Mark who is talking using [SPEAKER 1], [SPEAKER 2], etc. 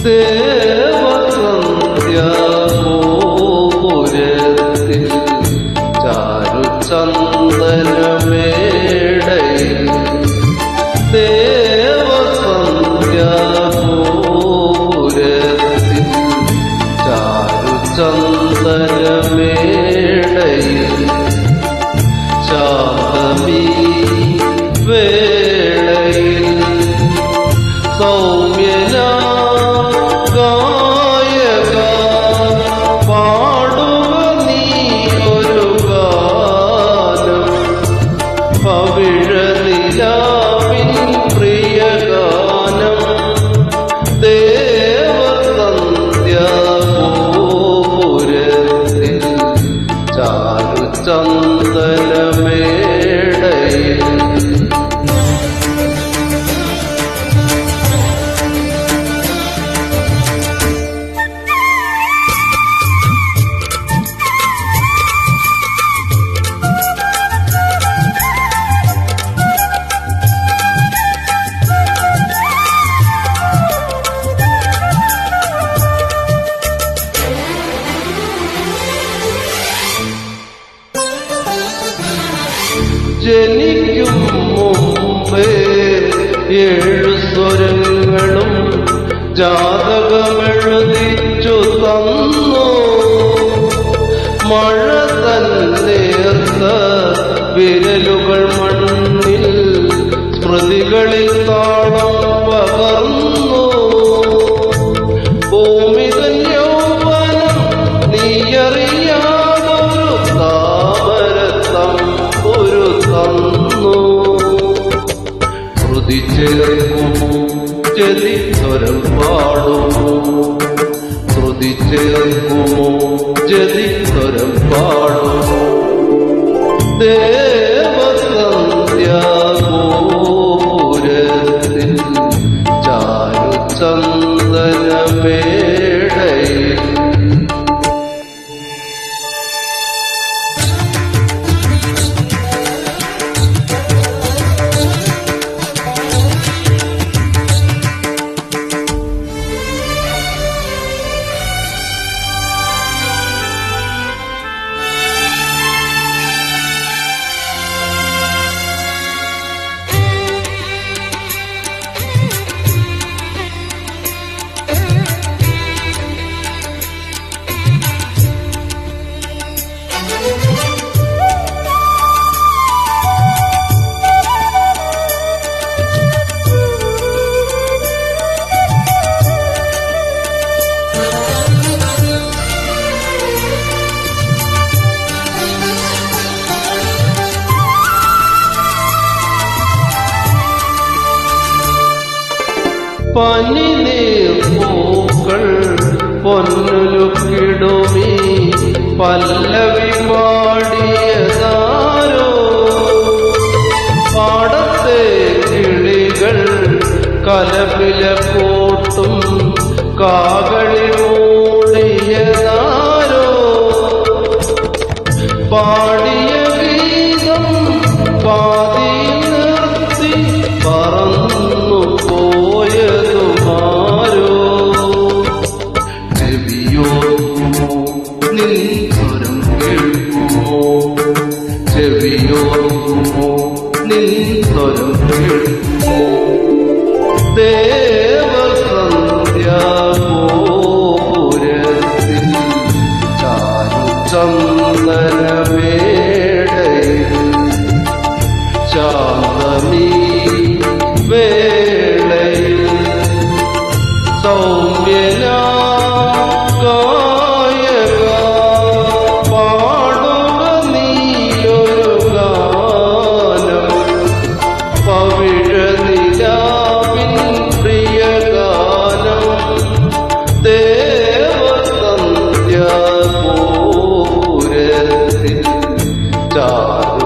[SPEAKER 1] ദേവസന്ധ്യാഗോപുരത്തിൽ ചാരുചന്ദനമേടയിൽ ദേവസന്ധ്യാഗോപുരത്തിൽ ചാരുചന്ദനമേടയിൽ ശാന്തമീ വേളയിൽ സൗമ്യന ഗായക പാടുക നീ ഒരു ഗാനം പവിഴനിലാവിൻ പ്രിയഗാനം ദേവസന്ധ്യാഗോപുരത്തിൽ ചാരുചന്ദനമേടയിൽ ജനിക്കും മുമ്പേ 7 സ്വരങ്ങളും ജാതകമെഴുതിച്ചു തന്നു. മഴ തന്നേർത്ത വിരലുകൾ മണ്ണിൽ സ്മൃതികളിൽ താളം പകർന്നു. ഭൂമി തന്നോപനം നീയറിയാതൊരു താമരത്തമ്പുരു തന്നു. ശ്രുതി ചേർക്കുമോ ജതിസ്വരം പാടുമോ, ശ്രുതി ചേർക്കുമോ ജതിസ്വരം പാടുമോ. ദേവസന്ധ്യാഗോപുരത്തിൽ ചാരുചന്ദനമേടയിൽ പനിനീർപ്പൂക്കൾ പൊന്നുലുക്കിടുമീ പല്ലവി പാടിയതാരോ. പാടത്തെ കിളികൾ കലപില കൂട്ടും കാകളി മൂടിയതാരോ. പാടിയ ഗീതം പാതി നിർത്തി പറന്നു പോയതുമാരോ. ചെവിയോർക്കുമോ നിൻ സ്വരം കേൾക്കുമോ, ചെവിയോർക്കുമോ നിൻ സ്വരം കേൾക്കുമോ. ദേവസന്ധ്യാഗോപുരത്തിൽ ചാരുചന്ദനമേടയിൽ ശാന്തമീ വേളയിൽ സൗമ്യന ഗായക പാടുക നീയൊരു ഗാനം പവിഴനിലാവിൻ പ്രിയഗാനം. ദേവസന്ധ്യാഗോപുരത്തിൽ ചാരുചന്ദനമേ